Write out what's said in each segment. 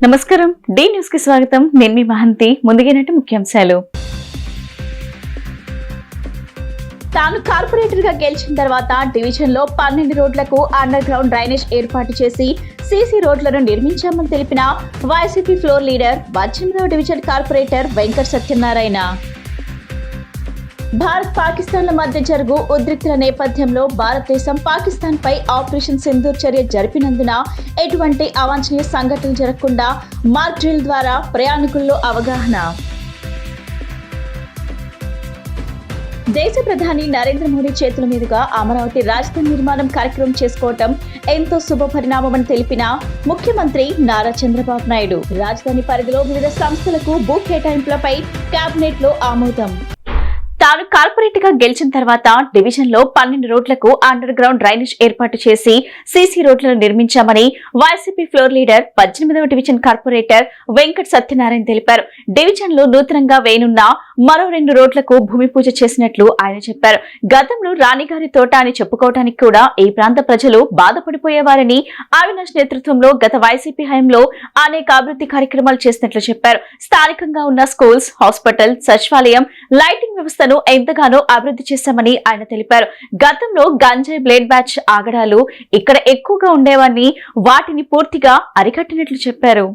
నమస్కారం D news కి స్వాగతం. నేను మీ మహంతి. ముందుగానే ముఖ్యాంశాలు. తాను కార్పొరేటర్ గా గెలిచిన తర్వాత డివిజన్ లో 12 రోడ్లకు అండర్ గ్రౌండ్ డ్రైనేజ్ ఏర్పాటు చేసి సీసీ రోడ్లను నిర్మించామని తెలిపిన వైసీపీ ఫ్లోర్ లీడర్ 18వ డివిజన్ కార్పొరేటర్ వెంకట సత్యనారాయణ. భారత్ పాకిస్తాన్ల మధ్య జరుగు ఉద్రిక్తుల నేపథ్యంలో భారతదేశం పాకిస్తాన్ పై ఆపరేషన్ సింధూర్ చర్య జరిపినందున ఎటువంటి అవాంఛనీయ సంఘటనలు జరగకుండా మాక్ డ్రిల్ ద్వారా ప్రయాణికుల్లో అవగాహన. దేశ ప్రధాని నరేంద్ర మోడీ చేతుల మీదుగా అమరావతి రాజధాని నిర్మాణం కార్యక్రమం చేసుకోవటం ఎంతో శుభ పరిణామమని తెలిపిన ముఖ్యమంత్రి నారా చంద్రబాబు నాయుడు. రాజధాని పరిధిలో వివిధ సంస్థలకు భూ కేటాయింపులపై కేబినెట్ లో ఆమోదం. తాను కార్పొరేటర్ గా గెలిచిన తర్వాత డివిజన్ లో 12 రోడ్లకు అండర్ గ్రౌండ్ డ్రైనేజ్ ఏర్పాటు చేసి సీసీ రోడ్లను నిర్మించామని వైసీపీ ఫ్లోర్ లీడర్ 18వ డివిజన్ కార్పొరేటర్ వెంకట సత్యనారాయణ తెలిపారు. డివిజన్ లో నూతనంగా వేయనున్న మరో 2 రోడ్లకు భూమి పూజ చేసినట్లు ఆయన చెప్పారు. గతంలో రాణిగారి తోట అని చెప్పుకోవడానికి కూడా ఈ ప్రాంత ప్రజలు బాధపడిపోయేవారని, అవినాష్ నేతృత్వంలో గత వైసీపీ హయాంలో అనేక అభివృద్ధి కార్యక్రమాలు చేసినట్లు చెప్పారు. స్థానికంగా ఉన్న స్కూల్స్, హాస్పిటల్, సచివాలయం, లైటింగ్ వ్యవస్థను ఎంతగానో అభివృద్ధి చేశామని ఆయన తెలిపారు. గతంలో గంజాయి బ్లేడ్ బ్యాచ్ ఆగడాలు ఇక్కడ ఎక్కువగా ఉండేవని, వాటిని పూర్తిగా అరికట్టినట్లు చెప్పారు.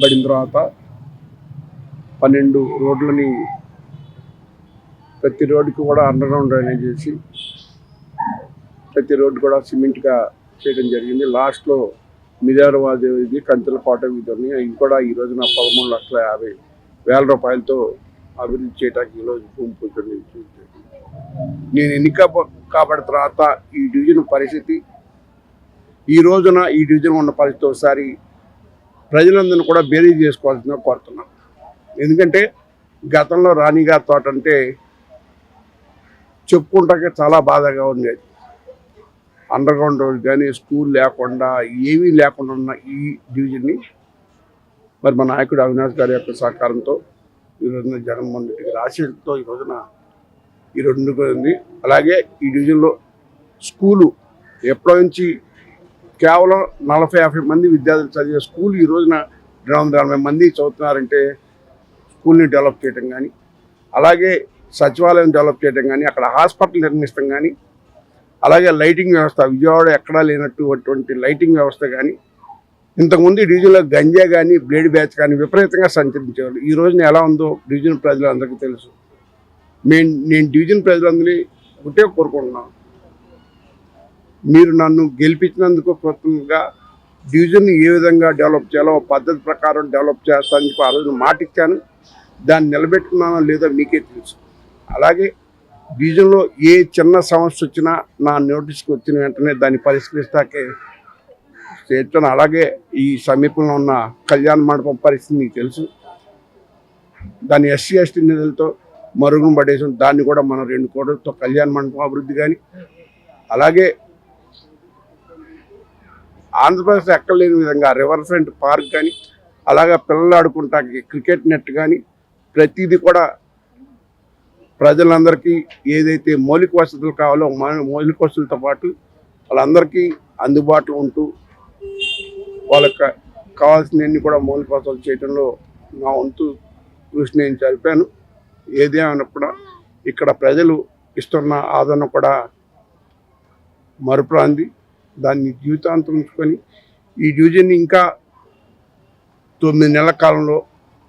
పడిన తర్వాత 12 రోడ్లని ప్రతి రోడ్డుకి కూడా అండర్ గ్రౌండ్ డ్రైనేజ్ చేసి ప్రతి రోడ్డు కూడా సిమెంట్గా చేయడం జరిగింది. లాస్ట్లో మిజారవాది ఇది కంచెలపాట వీధులని అవి కూడా ఈ రోజున 13,50,000 రూపాయలతో అభివృద్ధి చేయడానికి ఈరోజు భూమి పూజ. నేను ఎన్నిక కాబడిన తర్వాత ఈ డివిజన్ పరిస్థితి, ఈ రోజున ఈ డివిజన్ ఉన్న పరిస్థితి ఒకసారి ప్రజలందరినీ కూడా బేరీజ్ చేసుకోవాల్సిందిగా కోరుతున్నాను. ఎందుకంటే గతంలో రాణిగారి తోట అంటే చెప్పుకుంటాకే చాలా బాధగా ఉండేది. అండర్ గ్రౌండ్ రోడ్ కానీ స్కూల్ లేకుండా ఏమీ లేకుండా ఉన్న ఈ డివిజన్ని మరి మా నాయకుడు అవినాష్ గారి యొక్క సహకారంతో ఈ రోజున జగన్మోహన్ రెడ్డి గారి ఆశీస్సులతో ఈ రోజున ఈ 2 ఉంది. అలాగే ఈ డివిజన్లో స్కూలు ఎప్పటి నుంచి కేవలం 40-50 మంది విద్యార్థులు చదివే స్కూల్ ఈ రోజున 240 మంది చదువుతున్నారంటే స్కూల్ని డెవలప్ చేయడం కానీ, అలాగే సచివాలయం డెవలప్ చేయడం కానీ, అక్కడ హాస్పిటల్ నిర్మిస్తాం కానీ, అలాగే లైటింగ్ వ్యవస్థ విజయవాడ ఎక్కడా లేనటువంటి లైటింగ్ వ్యవస్థ కానీ ఇంతకుముందు ఈ డివిజన్లో గంజా కానీ బ్లేడ్ బ్యాచ్ కానీ విపరీతంగా సంచరించేవాళ్ళు. ఈ రోజున ఎలా ఉందో డివిజన్ ప్రజలందరికీ తెలుసు. నేను డివిజన్ ప్రజలందరినీ ఒకటే కోరుకుంటున్నాను, మీరు నన్ను గెలిపించినందుకు కృతజ్ఞతగా డివిజన్ ఏ విధంగా డెవలప్ చేయాలో పద్ధతి ప్రకారం డెవలప్ చేస్తానని చెప్పి ఆ రోజున మాట ఇచ్చాను. దాన్ని నిలబెట్టుకున్నానో లేదో మీకే తెలుసు. అలాగే డివిజన్లో ఏ చిన్న సమస్య వచ్చినా నా నోటీస్కి వచ్చిన వెంటనే దాన్ని పరిష్కరిస్తాకే చేర్చాను. అలాగే ఈ సమీపంలో ఉన్న కళ్యాణ మండపం పరిస్థితి మీకు తెలుసు. దాన్ని SC/ST నిధులతో మరుగున పడేసాం. దాన్ని కూడా మనం 2 కోట్లతో కళ్యాణ మండపం అభివృద్ధి కానీ, అలాగే ఆంధ్రప్రదేశ్ ఎక్కలేని విధంగా రివర్ ఫ్రంట్ పార్క్ కానీ, అలాగే పిల్లలు ఆడుకుంటానికి క్రికెట్ నెట్ కానీ, ప్రతిదీ కూడా ప్రజలందరికీ ఏదైతే మౌలిక వసతులు కావాలో మౌలిక వసతులతో పాటు వాళ్ళందరికీ అందుబాటులో ఉంటూ వాళ్ళకి కావాల్సినవన్నీ కూడా మౌలిక వసతులు చేయడంలో నా వంతు కృషి నేను జరిపాను. ఏదేమైనప్పుడు ఇక్కడ ప్రజలు ఇస్తున్న ఆదరణ కూడా మరుపురాంది. దాన్ని జీవితాంతం ఉంచుకొని ఈ డివిజన్ని ఇంకా 9 నెలల కాలంలో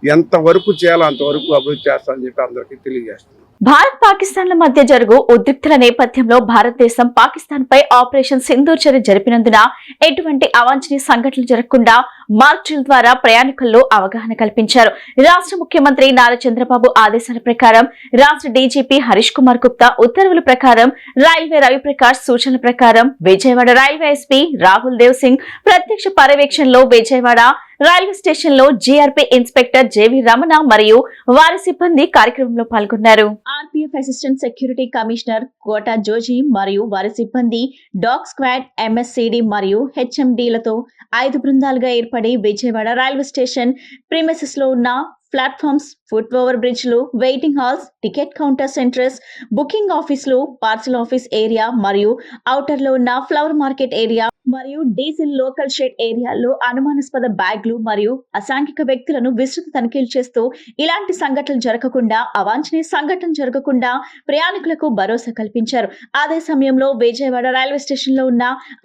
ఎంతవరకు చేయాలో అంతవరకు అభివృద్ధి చేస్తానని చెప్పి అందరికీ తెలియజేస్తున్నాను. భారత్ పాకిస్తాన్ల మధ్య జరుగు ఉద్రిక్తల నేపథ్యంలో భారతదేశం పాకిస్తాన్ పై ఆపరేషన్ సింధూర్ చర్య జరిపినందున ఎటువంటి అవాంఛనీయ సంఘటనలు జరగకుండా మాక్ డ్రిల్ ద్వారా ప్రయాణికుల్లో అవగాహన కల్పించారు. రాష్ట్ర ముఖ్యమంత్రి నారా చంద్రబాబు ఆదేశాల ప్రకారం, రాష్ట్ర డీజీపీ హరీష్ కుమార్ గుప్తా ఉత్తర్వుల ప్రకారం, రైల్వే రవిప్రకాష్ సూచనల ప్రకారం విజయవాడ రైల్వే ఎస్పీ రాహుల్ దేవ్ సింగ్ ప్రత్యక్ష పర్యవేక్షణలో విజయవాడ రైల్వే స్టేషన్ లో జీఆర్పీ ఇన్స్పెక్టర్ జేవి రమణ మరియు వారి సిబ్బంది కార్యక్రమంలో పాల్గొన్నారు. RPF assistant security commissioner Kota Joji మరియు వారి సిబ్బంది డాగ్ స్క్వాడ్, MSCD మరియు HMDలతో 5 బృందాలుగా ఏర్పడి విజయవాడ రైల్వే స్టేషన్ ప్రిమిసెస్ లో ఉన్న ప్లాట్ఫామ్స్, ఫుట్ ఓవర్ బ్రిడ్జ్లు, waiting halls, ticket counter centres, booking ఆఫీసులు, పార్సల్ ఆఫీస్ ఏరియా మరియు ఔటర్ లో ఉన్న ఫ్లవర్ మార్కెట్ ఏరియా మరియు డీజిల్ లోకల్ షెడ్ ఏరియాల్లో అనుమానాస్పద బ్యాగ్లు మరియు అసాంఘిక వ్యక్తులను విస్తృత తనిఖీలు చేస్తూ ఇలాంటి సంఘటనలు జరగకుండా, అవాంఛనీయ సంఘటన జరగకుండా ప్రయాణికులకు భరోసా కల్పించారు. అదే సమయంలో విజయవాడ రైల్వే స్టేషన్ లో ఉన్న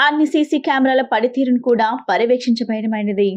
అన్ని సీసీ కెమెరాల పనితీరును కూడా పర్యవేక్షించబడమైనది.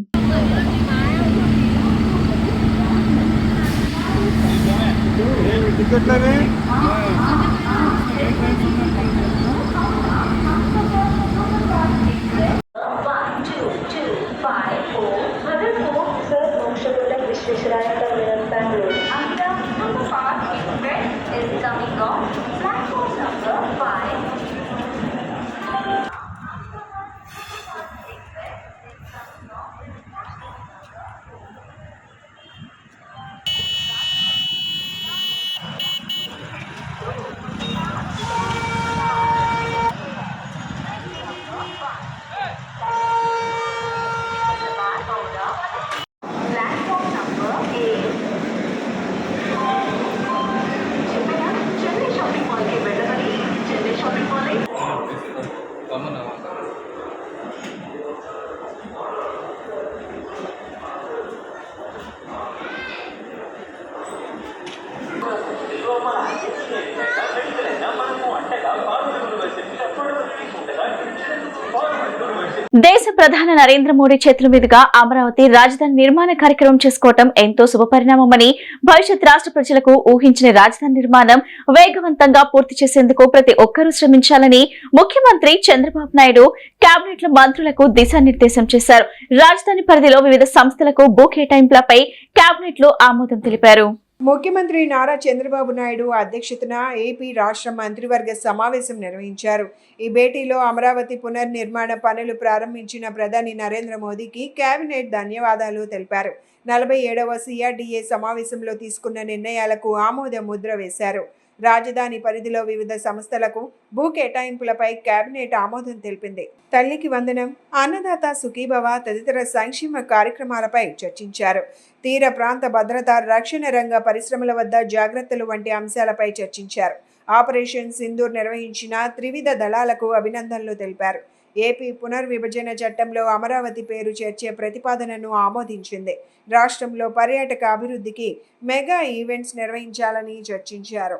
దేశ ప్రధాని నరేంద్ర మోడీ చేతుల మీదుగా అమరావతి రాజధాని నిర్మాణ కార్యక్రమం చేసుకోవటం ఎంతో శుభపరిణామమని, భవిష్యత్ రాష్ట్ర ప్రజలకు ఊహించిన రాజధాని నిర్మాణం వేగవంతంగా పూర్తి చేసేందుకు ప్రతి ఒక్కరూ శ్రమించాలని ముఖ్యమంత్రి చంద్రబాబు నాయుడు కేబినెట్ మంత్రులకు దిశానిర్దేశం చేశారు. రాజధాని పరిధిలో వివిధ సంస్థలకు భూ కేటాయింపులపై కేబినెట్ లో ఆమోదం తెలిపారు. ముఖ్యమంత్రి నారా చంద్రబాబు నాయుడు అధ్యక్షతన ఏపీ రాష్ట్ర మంత్రివర్గ సమావేశం నిర్వహించారు. ఈ భేటీలో అమరావతి పునర్నిర్మాణ పనులు ప్రారంభించిన ప్రధాని నరేంద్ర మోదీకి కేబినెట్ ధన్యవాదాలు తెలిపారు. 47వ CRDA సమావేశంలో తీసుకున్న నిర్ణయాలకు ఆమోద ముద్ర వేశారు. రాజధాని పరిధిలో వివిధ సంస్థలకు భూ కేటాయింపులపై కేబినెట్ ఆమోదం తెలిపింది. తల్లికి వందనం, అన్నదాత సుఖీభవ తదితర సంక్షేమ కార్యక్రమాలపై చర్చించారు. తీర ప్రాంత భద్రత, రక్షణ రంగ పరిశ్రమల వద్ద జాగ్రత్తలు వంటి అంశాలపై చర్చించారు. ఆపరేషన్ సింధూర్ నిర్వహించిన త్రివిధ దళాలకు అభినందనలు తెలిపారు. ఏపీ పునర్విభజన చట్టంలో అమరావతి పేరు చేర్చే ప్రతిపాదనను ఆమోదించింది. రాష్ట్రంలో పర్యాటక అభివృద్ధికి మెగా ఈవెంట్స్ నిర్వహించాలని చర్చించారు.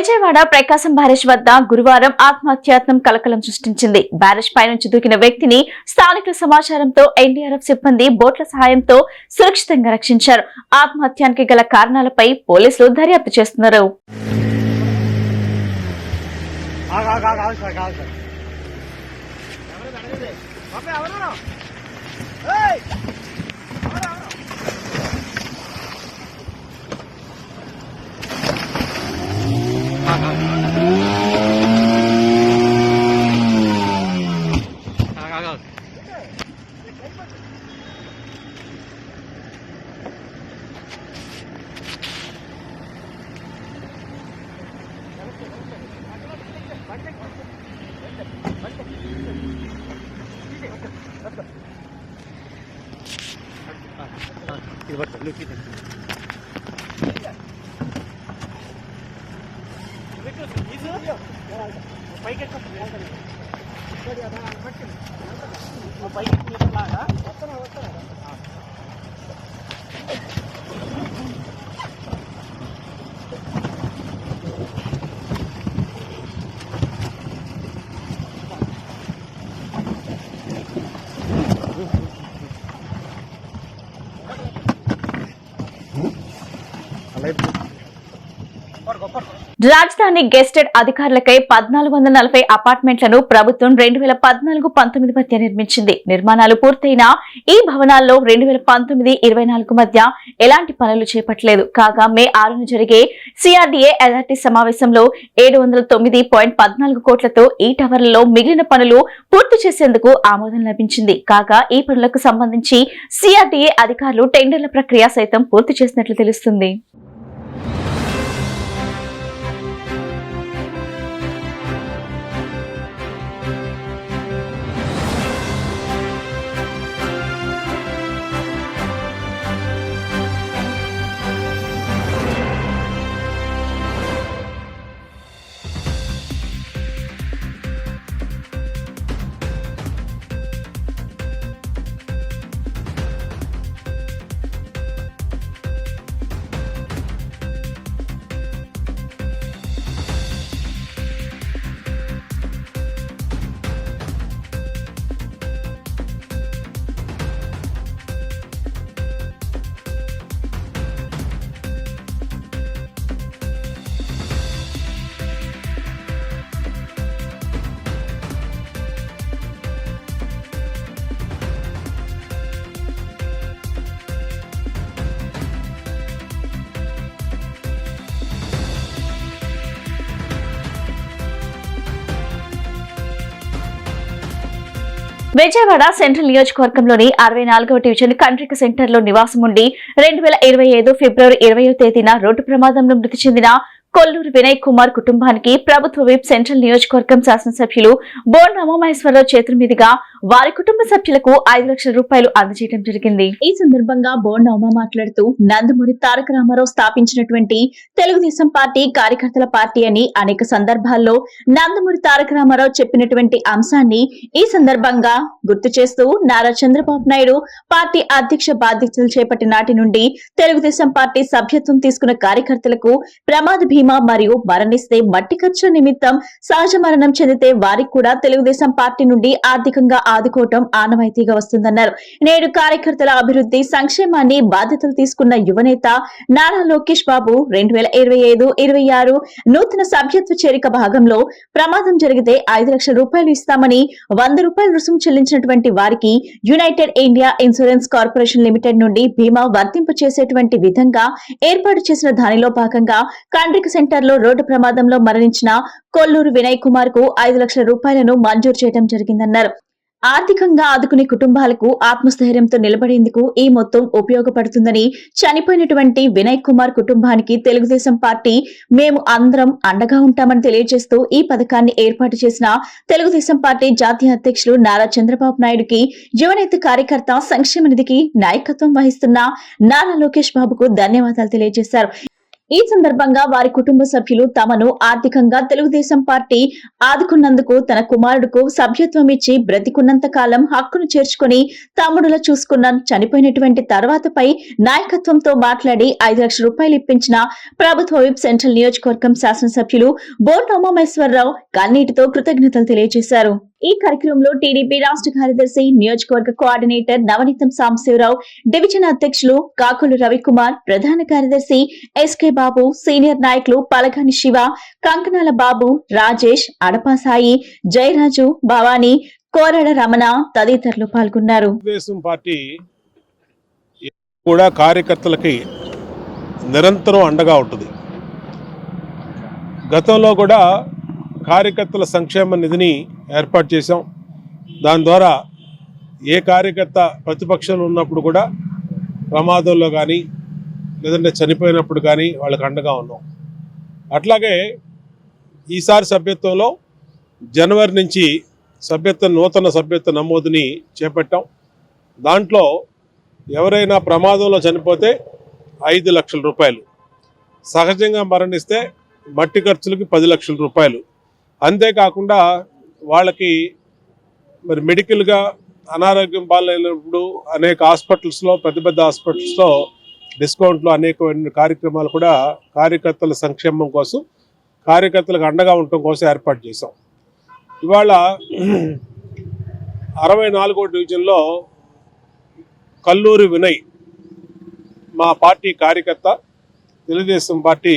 విజయవాడ ప్రకాశం బ్యారేజ్ వద్ద గురువారం ఆత్మహత్యాయత్నం కలకలం సృష్టించింది. బ్యారేజ్ పైనుంచి దూకిన వ్యక్తిని స్థానికుల సమాచారంతో ఎన్డీఆర్ఎఫ్ సిబ్బంది బోట్ల సహాయంతో సురక్షితంగా రక్షించారు. ఆత్మహత్యానికి గల కారణాలపై పోలీసులు దర్యాప్తు చేస్తున్నారు. రాజధాని గెస్టెడ్ అధికారులకై 1440 అపార్ట్మెంట్లను ప్రభుత్వం 2014-19 మధ్య నిర్మించింది. నిర్మాణాలు పూర్తయిన ఈ భవనాల్లో 2019-24 మధ్య ఎలాంటి పనులు చేపట్టలేదు. కాగా మే 6న జరిగే సిఆర్డీఏ అథారిటీ సమావేశంలో 709.14 కోట్లతో ఈ టవర్లలో మిగిలిన పనులు పూర్తి చేసేందుకు ఆమోదం లభించింది. కాగా ఈ పనులకు సంబంధించి సిఆర్డీఏ అధికారులు టెండర్ల ప్రక్రియ సైతం పూర్తి చేసినట్లు తెలుస్తుంది. విజయవాడ సెంట్రల్ నియోజకవర్గంలోని 64వ డివిజన్ కండ్రిక సెంటర్ లో నివాసం ఉండి 2025 ఫిబ్రవరి 20వ తేదీన రోడ్డు ప్రమాదంలో మృతి చెందిన కొల్లూరు వినయ్ కుమార్ కుటుంబానికి ప్రభుత్వ విప్ సెంట్రల్ నియోజకవర్గం శాసనసభ్యులు బోండా ఉమామహేశ్వరరావు చేతుల మీదుగా వారి కుటుంబ సభ్యులకు 5 లక్షల రూపాయలు అందజేయడం జరిగింది. ఈ సందర్భంగా బోండా ఉమా మాట్లాడుతూ నందమూరి తారక రామారావు స్థాపించినటువంటి తెలుగుదేశం పార్టీ కార్యకర్తల పార్టీ అని అనేక సందర్భాల్లో నందమూరి తారక రామారావు చెప్పినటువంటి అంశాన్ని ఈ సందర్భంగా గుర్తు చేస్తూ నారా చంద్రబాబు నాయుడు పార్టీ అధ్యక్ష బాధ్యతలు చేపట్టిన నాటి నుండి తెలుగుదేశం పార్టీ సభ్యత్వం తీసుకున్న కార్యకర్తలకు ప్రమాద బీమా మరియు మరణిస్తే మట్టి ఖర్చు నిమిత్తం సహజ మరణం చెందితే వారికి కూడా తెలుగుదేశం పార్టీ నుండి ఆర్థికంగా ఆదుకోవటం ఆనవాయితీగా వస్తుందన్నారు. నేడు కార్యకర్తల అభివృద్ధి సంక్షేమాన్ని బాధ్యతలు తీసుకున్న యువనేత నారా లోకేష్ బాబు 2025-26 నూతన సభ్యత్వ చేరిక భాగంలో ప్రమాదం జరిగితే 5 లక్షల రూపాయలు ఇస్తామని 100 రూపాయలు రుసుము చెల్లించినటువంటి వారికి United India insurance corporation limited నుండి బీమా వర్తింపు చేసేటువంటి విధంగా ఏర్పాటు చేసిన దానిలో భాగంగా కండ్రిక సెంటర్ లో రోడ్డు ప్రమాదంలో మరణించిన కొల్లూరు వినయ్ కుమార్ కు 5 లక్షల రూపాయలను మంజూరు చేయడం జరిగిందన్నారు. ఆర్థికంగా ఆదుకునే కుటుంబాలకు ఆత్మస్థైర్యంతో నిలబడేందుకు ఈ మొత్తం ఉపయోగపడుతుందని, చనిపోయినటువంటి వినయ్ కుమార్ కుటుంబానికి తెలుగుదేశం పార్టీ మేము అందరం అండగా ఉంటామని తెలియజేస్తూ ఈ పథకాన్ని ఏర్పాటు చేసిన తెలుగుదేశం పార్టీ జాతీయ అధ్యక్షులు నారా చంద్రబాబు నాయుడుకి, యువనేత కార్యకర్త సంక్షేమ నిధికి నాయకత్వం వహిస్తున్న నారా లోకేష్ బాబుకు ధన్యవాదాలు తెలియజేశారు. ఈ సందర్భంగా వారి కుటుంబ సభ్యులు తమను ఆర్థికంగా తెలుగుదేశం పార్టీ ఆదుకున్నందుకు తన కుమారుడుకు సభ్యత్వం ఇచ్చి బ్రతికున్నంత కాలం హక్కును చేర్చుకుని తమ్ముడులా చూసుకున్న చనిపోయినటువంటి తర్వాతపై నాయకత్వంతో మాట్లాడి 5 లక్షల రూపాయలు ఇప్పించిన ప్రభుత్వ విప్ సెంట్రల్ నియోజకవర్గం శాసనసభ్యులు బోర్డు ఉమామేశ్వరరావు కన్నీటితో కృతజ్ఞతలు తెలియజేశారు. ఈ కార్యక్రమంలో టీడీపీ రాష్ట్ర కార్యదర్శి, నియోజకవర్గ కోఆర్డినేటర్ నవనీతం సాంబశివరావు, డివిజన్ అధ్యక్షులు కాకులు రవికుమార్, ప్రధాన కార్యదర్శి ఎస్కే బాబు, సీనియర్ నాయకులు పలగాని శివ, కంకనాల బాబు, రాజేష్, అడపాసాయి, జయరాజు, భవానీ, కోరడ రమణ తదితరులు పాల్గొన్నారు. తెలుగుదేశం పార్టీ కూడా కార్యకర్తలకి నిరంతరం అండగా ఉంటుంది. గతంలో కూడా కార్యకర్తల సంక్షేమ నిధిని ఏర్పాటు చేశాం. దాని ద్వారా ఏ కార్యకర్త ప్రతిపక్షంలో ఉన్నప్పుడు కూడా ప్రమాదంలో కానీ లేదంటే చనిపోయినప్పుడు కానీ వాళ్ళకి అండగా ఉన్నాం. అట్లాగే ఈసారి సభ్యత్వంలో జనవరి నుంచి నూతన సభ్యత్వ నమోదుని చేపట్టాం. దాంట్లో ఎవరైనా ప్రమాదంలో చనిపోతే 5 లక్షల రూపాయలు, సహజంగా మరణిస్తే మట్టి ఖర్చులకి 10 లక్షల రూపాయలు. అంతేకాకుండా వాళ్ళకి మరి మెడికల్గా అనారోగ్యం పాలైనప్పుడు అనేక హాస్పిటల్స్లో, పెద్ద పెద్ద హాస్పిటల్స్లో డిస్కౌంట్లు, అనేక కార్యక్రమాలు కూడా కార్యకర్తల సంక్షేమం కోసం, కార్యకర్తలకు అండగా ఉండటం కోసం ఏర్పాటు చేశాం. ఇవాళ 64వ డివిజన్లో కల్లూరి వినయ్ మా పార్టీ కార్యకర్త, తెలుగుదేశం పార్టీ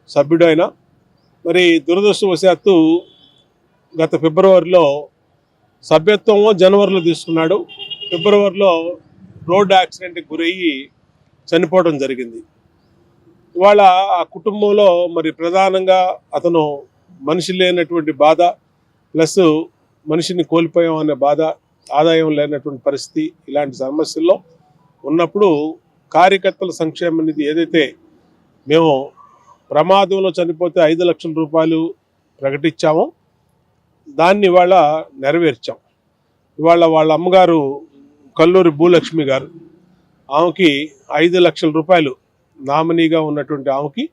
సభ్యుడు అయిన, మరి దురదృష్టవశాత్తు గత ఫిబ్రవరిలో సభ్యత్వము జనవరిలో తీసుకున్నాడు. ఫిబ్రవరిలో రోడ్డు యాక్సిడెంట్కి గురయ్యి చనిపోవడం జరిగింది. ఇవాళ ఆ కుటుంబంలో మరి ప్రధానంగా అతను మనిషి లేనటువంటి బాధ, ప్లస్ మనిషిని కోల్పోయాం అనే బాధ, ఆదాయం లేనటువంటి పరిస్థితి, ఇలాంటి సమస్యల్లో ఉన్నప్పుడు కార్యకర్తల సంక్షేమ నిధి ఏదైతే మేము ప్రమాదంలో చనిపోతే 5 లక్షల రూపాయలు ప్రకటించామో దాన్ని ఇవాళ నెరవేర్చాం. ఇవాళ వాళ్ళ అమ్మగారు కల్లూరి భూలక్ష్మి గారు, ఆమెకి 5 లక్షల రూపాయలు నామినీగా ఉన్నటువంటి ఆమెకి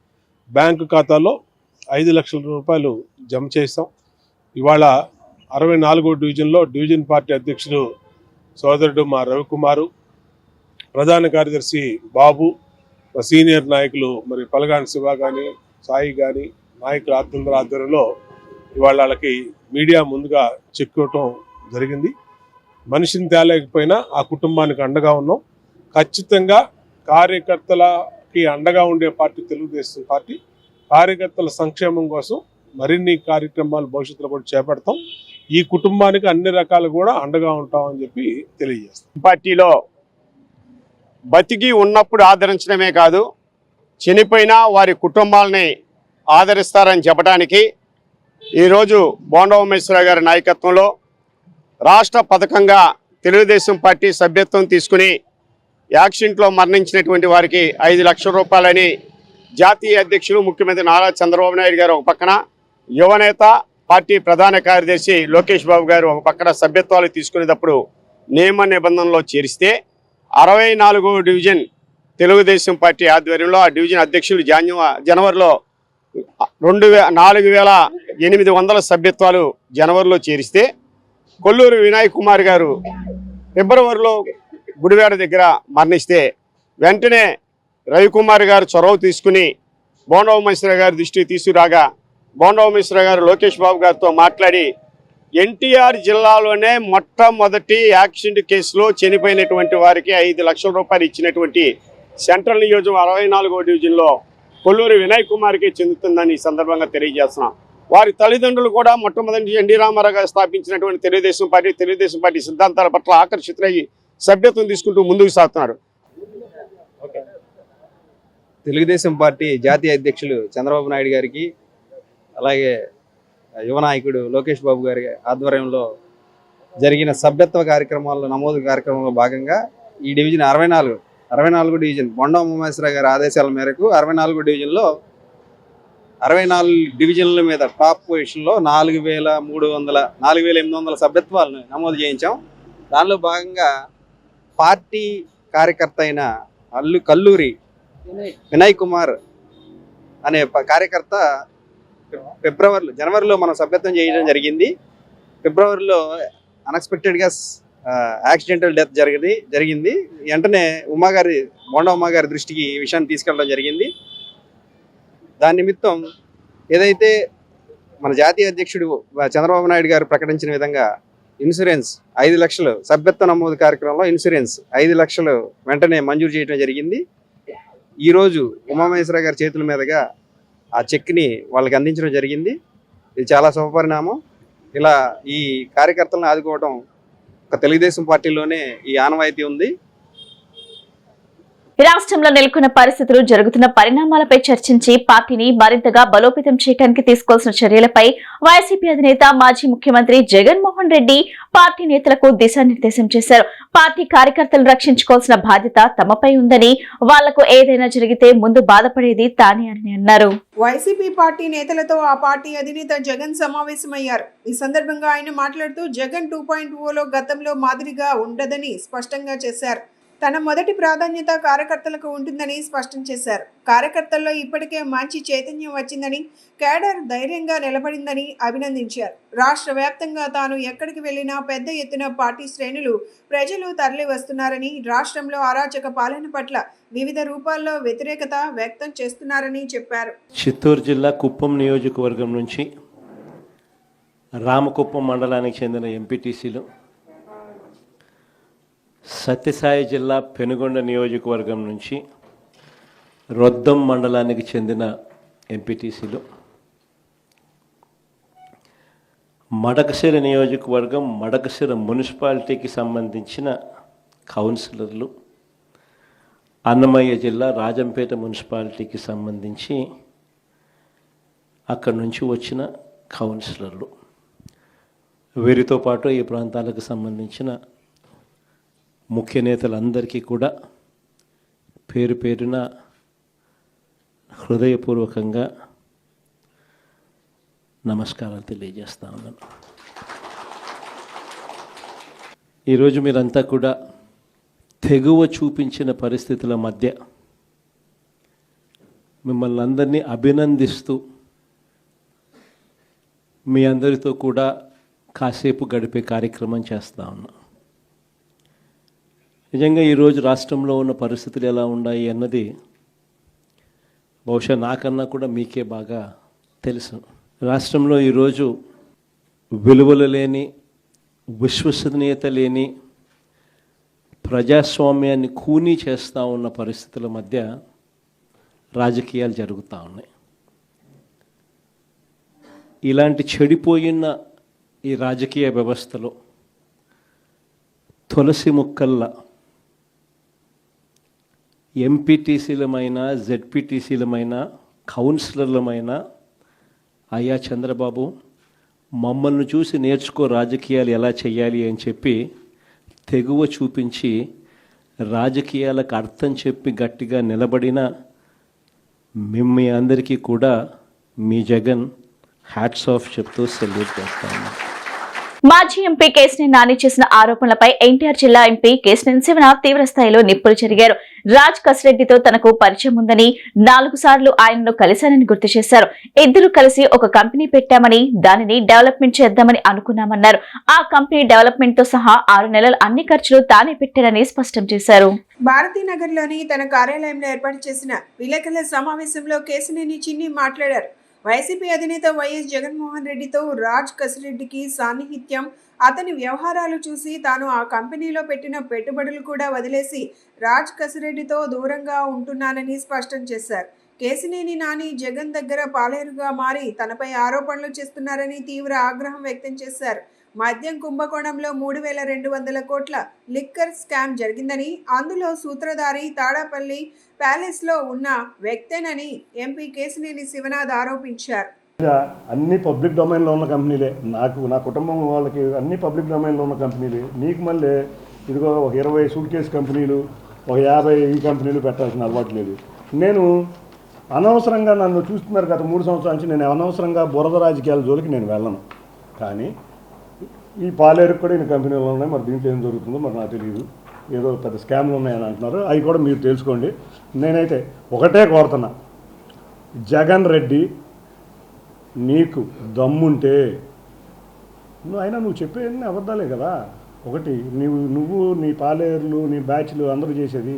బ్యాంకు ఖాతాలో 5 లక్షల రూపాయలు జమ చేస్తాం. ఇవాళ 64వ డివిజన్లో డివిజన్ పార్టీ అధ్యక్షుడు సోదరుడు మా రవికుమారు, ప్రధాన కార్యదర్శి బాబు, సీనియర్ నాయకులు మరి పలగాని శివ కానీ, సాయి కానీ, నాయకుల ఆధ్వర్యంలో ఇవాళ వాళ్ళకి మీడియా ముందుగా చెక్ ఇవ్వటం జరిగింది. మనిషిని తేలేకపోయినా ఆ కుటుంబానికి అండగా ఉన్నాం. ఖచ్చితంగా కార్యకర్తలకి అండగా ఉండే పార్టీ తెలుగుదేశం పార్టీ. కార్యకర్తల సంక్షేమం కోసం మరిన్ని కార్యక్రమాలు భవిష్యత్తులో కూడా చేపడతాం. ఈ కుటుంబానికి అన్ని రకాలు కూడా అండగా ఉంటామని చెప్పి తెలియజేస్తాం. పార్టీలో బతికి ఉన్నప్పుడు ఆదరించడమే కాదు, చనిపోయినా వారి కుటుంబాలని ఆదరిస్తారని చెప్పడానికి ఈరోజు బోండా ఉమేశ్వరరావు గారి నాయకత్వంలో రాష్ట్ర పథకంగా తెలుగుదేశం పార్టీ సభ్యత్వం తీసుకుని యాక్సిడెంట్లో మరణించినటువంటి వారికి 5 లక్షల రూపాయలని జాతీయ అధ్యక్షులు ముఖ్యమంత్రి నారా చంద్రబాబు నాయుడు గారు ఒక పక్కన, యువనేత పార్టీ ప్రధాన కార్యదర్శి లోకేష్ బాబు గారు ఒక పక్కన సభ్యత్వాలు తీసుకునేటప్పుడు నియమ నిబంధనలో చేరిస్తే 64వ డివిజన్ తెలుగుదేశం పార్టీ ఆధ్వర్యంలో ఆ డివిజన్ అధ్యక్షులు జనవరిలో 4,800 సభ్యత్వాలు జనవరిలో చేరిస్తే, కొల్లూరు వినయ్ కుమార్ గారు ఫిబ్రవరిలో గుడివాడ దగ్గర మరణిస్తే వెంటనే రవికుమార్ గారు చొరవ తీసుకుని బోండా ఉమేశ్వరరావు గారి దృష్టికి తీసుకురాగా బోండా ఉమేశ్వరరావు గారు లోకేష్ బాబు గారితో మాట్లాడి ఎన్టీఆర్ జిల్లాలోనే మొట్టమొదటి యాక్సిడెంట్ కేసులో చనిపోయినటువంటి వారికి 5 లక్షల రూపాయలు ఇచ్చినటువంటి సెంట్రల్ నియోజకవర్గం 64వ డివిజన్లో కొల్లూరి వినయ్ కుమార్కి చెందుతుందని ఈ సందర్భంగా తెలియజేస్తున్నాం. వారి తల్లిదండ్రులు కూడా మొట్టమొదటి ఎన్టీ రామారావు గారు స్థాపించినటువంటి తెలుగుదేశం పార్టీ సిద్ధాంతాల పట్ల ఆకర్షితులయ్యి సభ్యత్వం తీసుకుంటూ ముందుకు సాగుతున్నారు. తెలుగుదేశం పార్టీ జాతీయ అధ్యక్షులు చంద్రబాబు నాయుడు గారికి, అలాగే యువ నాయకుడు లోకేష్ బాబు గారి ఆధ్వర్యంలో జరిగిన సభ్యత్వ కార్యక్రమాల్లో నమోదు కార్యక్రమంలో భాగంగా ఈ డివిజన్ 64 డివిజన్ బోండా ఉమేశ్వరరావు గారి ఆదేశాల మేరకు 64 డివిజన్లో 64 డివిజన్ల మీద టాప్ పొజిషన్లో 4,800 సభ్యత్వాలను నమోదు చేయించాం. దానిలో భాగంగా పార్టీ కార్యకర్త అయిన కల్లూరి వినయ్ కుమార్ అనే కార్యకర్త జనవరిలో మనం సభ్యత్వం చేయడం జరిగింది. ఫిబ్రవరిలో అన్ఎక్స్పెక్టెడ్గా యాక్సిడెంటల్ డెత్ జరిగింది. వెంటనే బోండా ఉమాగారి దృష్టికి ఈ విషయాన్ని తీసుకెళ్ళడం జరిగింది. దాని నిమిత్తం ఏదైతే మన జాతీయ అధ్యక్షుడు చంద్రబాబు నాయుడు గారు ప్రకటించిన విధంగా ఇన్సూరెన్స్ 5 లక్షలు సభ్యత్వ నమోదు కార్యక్రమంలో ఇన్సూరెన్స్ 5 లక్షలు వెంటనే మంజూరు చేయడం జరిగింది. ఈరోజు ఉమామహేశ్వర గారి చేతుల మీదుగా ఆ చెక్ని వాళ్ళకి అందించడం జరిగింది. ఇది చాలా శుభపరిణామం. ఇలా ఈ కార్యకర్తలను ఆదుకోవడం ఒక తెలుగుదేశం పార్టీలోనే ఈ ఆనవాయితీ ఉంది. రాష్ట్రంలో నెలకొన్న పరిస్థితులు, జరుగుతున్న పరిణామాలపై చర్చించి పార్టీని మరింతగా బలోపేతం చేయడానికి తీసుకోవాల్సిన చర్యలపై వైసీపీ అధినేత మాజీ ముఖ్యమంత్రి జగన్మోహన్ రెడ్డి పార్టీ నేతలకు దిశానిర్దేశం చేశారు. పార్టీ కార్యకర్తలను రక్షించుకోవాల్సిన బాధ్యత తమపై ఉందని, వాళ్లకు ఏదైనా జరిగితే ముందు బాధపడేది తానే అని అన్నారు. వైసీపీ పార్టీ నేతలతో ఆ పార్టీ అధినేత జగన్ సమావేశమయ్యారు. ఈ సందర్భంగా ఆయన మాట్లాడుతూ జగన్ 2.0లో గతంలో మాదిరిగా ఉండదని స్పష్టంగా చేశారు. తన మొదటి ప్రాధాన్యత కార్యకర్తలకు ఉంటుందని స్పష్టం చేశారు. కార్యకర్తల్లో ఇప్పటికే మంచి చైతన్యం వచ్చిందని, కేడర్ ధైర్యంగా నిలబడిందని అభినందించారు. రాష్ట్ర వ్యాప్తంగా తాను ఎక్కడికి వెళ్లినా పెద్ద ఎత్తున పార్టీ శ్రేణులు, ప్రజలు తరలి వస్తున్నారని, రాష్ట్రంలో అరాచక పాలన పట్ల వివిధ రూపాల్లో వ్యతిరేకత వ్యక్తం చేస్తున్నారని చెప్పారు. చిత్తూరు జిల్లా కుప్పం నియోజకవర్గం నుంచి రామకుప్పం మండలానికి చెందిన ఎంపీటీసీలు, సత్యసాయి జిల్లా పెనుగొండ నియోజకవర్గం నుంచి రొద్దం మండలానికి చెందిన ఎంపీటీసీలు, మడకశిర నియోజకవర్గం మడకశిర మున్సిపాలిటీకి సంబంధించిన కౌన్సిలర్లు, అన్నమయ్య జిల్లా రాజంపేట మున్సిపాలిటీకి సంబంధించి అక్కడి నుంచి వచ్చిన కౌన్సిలర్లు, వీరితో పాటు ఈ ప్రాంతాలకు సంబంధించిన ముఖ్య నేతలందరికీ కూడా పేరు పేరున హృదయపూర్వకంగా నమస్కారాలు తెలియజేస్తా ఉన్నాను. ఈరోజు మీరంతా కూడా తెగువ చూపించిన పరిస్థితుల మధ్య మిమ్మల్ని అందరినీ అభినందిస్తూ మీ అందరితో కూడా కాసేపు గడిపే కార్యక్రమం చేస్తా ఉన్నాం. నిజంగా ఈరోజు రాష్ట్రంలో ఉన్న పరిస్థితులు ఎలా ఉన్నాయి అన్నది బహుశా నాకన్నా కూడా మీకే బాగా తెలుసు. రాష్ట్రంలో ఈరోజు విలువలు లేని, విశ్వసనీయత లేని, ప్రజాస్వామ్యాన్ని కూనీ చేస్తూ ఉన్న పరిస్థితుల మధ్య రాజకీయాలు జరుగుతూ ఉన్నాయి. ఇలాంటి చెడిపోయిన ఈ రాజకీయ వ్యవస్థలో తులసి ముక్కల్లా ఎంపీటీసీలమైన, జెడ్పీటీసీలమైన, కౌన్సిలర్లమైన అయ్యా చంద్రబాబు మమ్మల్ని చూసి నేర్చుకో రాజకీయాలు ఎలా చేయాలి అని చెప్పి తెగువ చూపించి రాజకీయాలకు అర్థం చెప్పి గట్టిగా నిలబడిన మీ అందరికీ కూడా మీ జగన్ హ్యాట్స్ ఆఫ్ చెప్తూ సెల్యూట్ చేస్తాను. మాజీ ఎంపీ కేశినేని నాని చేసిన ఆరోపణలపై ఎన్టీఆర్ జిల్లా ఎంపీ కేశినేని శివనాథ్ తీవ్రస్థాయిలో నిప్పులు చెరిగారు. రాజ్ కసిరెడ్డితో తనకు పరిచయం ఉందని, 4 సార్లు ఆయనను కలిశానని గుర్తు చేశారు. ఇద్దరు కలిసి ఒక కంపెనీ పెట్టామని, దానిని డెవలప్మెంట్ చేద్దామని అనుకున్నామన్నారు. ఆ కంపెనీ డెవలప్మెంట్ తో సహా 6 నెలల అన్ని ఖర్చులు తానే పెట్టారని స్పష్టం చేశారు. భారతీనగర్లోని తన కార్యాలయంలో ఏర్పాటు చేసిన విలేకరుల సమావేశంలో కేశినేని చిన్ని మాట్లాడారు. వైసీపీ అధినేత వైఎస్ జగన్మోహన్ రెడ్డితో రాజ్ కసిరెడ్డికి సాన్నిహిత్యం, అతని వ్యవహారాలు చూసి తాను ఆ కంపెనీలో పెట్టిన పెట్టుబడులు కూడా వదిలేసి రాజ్ కసిరెడ్డితో దూరంగా ఉంటున్నానని స్పష్టం చేశారు. కేశినేని నాని జగన్ దగ్గర పాలేరుగా మారి తనపై ఆరోపణలు చేస్తున్నారని తీవ్ర ఆగ్రహం వ్యక్తం చేశారు. మద్యం కుంభకోణంలో 3,200 కోట్ల లిక్కర్ స్కామ్ జరిగిందని, అందులో సూత్రధారి తాడాపల్లి ప్యాలెస్లో ఉన్న వ్యక్తేనని ఎంపీ కేశినేని శివనాథ్ ఆరోపించారు. అన్ని పబ్లిక్ డొమైన్లో ఉన్న కంపెనీలే, నా కుటుంబం వాళ్ళకి అన్ని పబ్లిక్ డొమైన్లో ఉన్న కంపెనీలే. నీకు మళ్ళీ ఇదిగో ఒక 20 సూట్ కేసు కంపెనీలు, ఒక 50 ఈ కంపెనీలు పెట్టాల్సిన అలవాటు లేదు. నేను అనవసరంగా నన్ను చూస్తున్నారు గత 3 సంవత్సరాల నుంచి, నేను అనవసరంగా బురద రాజకీయాల జోలికి నేను వెళ్ళను. కానీ ఈ పాలేరుకు కూడా ఈ కంపెనీలు ఉన్నాయి, మరి దీంట్లో ఏం జరుగుతుందో మరి నాకు తెలియదు. ఏదో పెద్ద స్కామ్లు ఉన్నాయని అంటున్నారు. అవి కూడా మీరు తెలుసుకోండి. నేనైతే ఒకటే కోరుతున్నా, జగన్ రెడ్డి నీకు దమ్ముంటే నువ్వు చెప్పేది అబద్ధాలే కదా. ఒకటి నువ్వు నీ పాలేర్లు నీ బ్యాచ్లు అందరూ చేసేది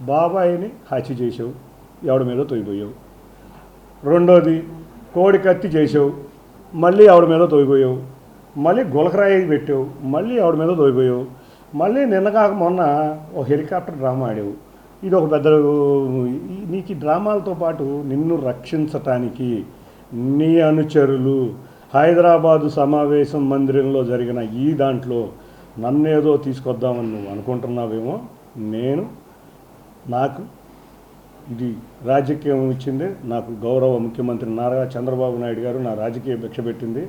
బాబాయిని హత్య చేసావు, ఎవడి మీద తోయిపోయావు. రెండోది కోడి కత్తి చేసావు, మళ్ళీ ఎవడి మీద తోయిపోయావు. మళ్ళీ గులకరాయి పెట్టావు, మళ్ళీ ఎవడి మీద తోయిపోయావు. మళ్ళీ నిన్న కాక మొన్న ఒక హెలికాప్టర్ డ్రామా ఆడావు. ఇది ఒక పెద్ద నీకు ఈ డ్రామాలతో పాటు నిన్ను రక్షించటానికి నీ అనుచరులు హైదరాబాదు సమావేశం మందిరంలో జరిగిన ఈ దాంట్లో నన్నేదో తీసుకొద్దామని నువ్వు అనుకుంటున్నావేమో. నాకు ఇది రాజకీయం ఇచ్చింది, నాకు గౌరవ ముఖ్యమంత్రి నారా చంద్రబాబు నాయుడు గారు నా రాజకీయ భిక్ష పెట్టింది.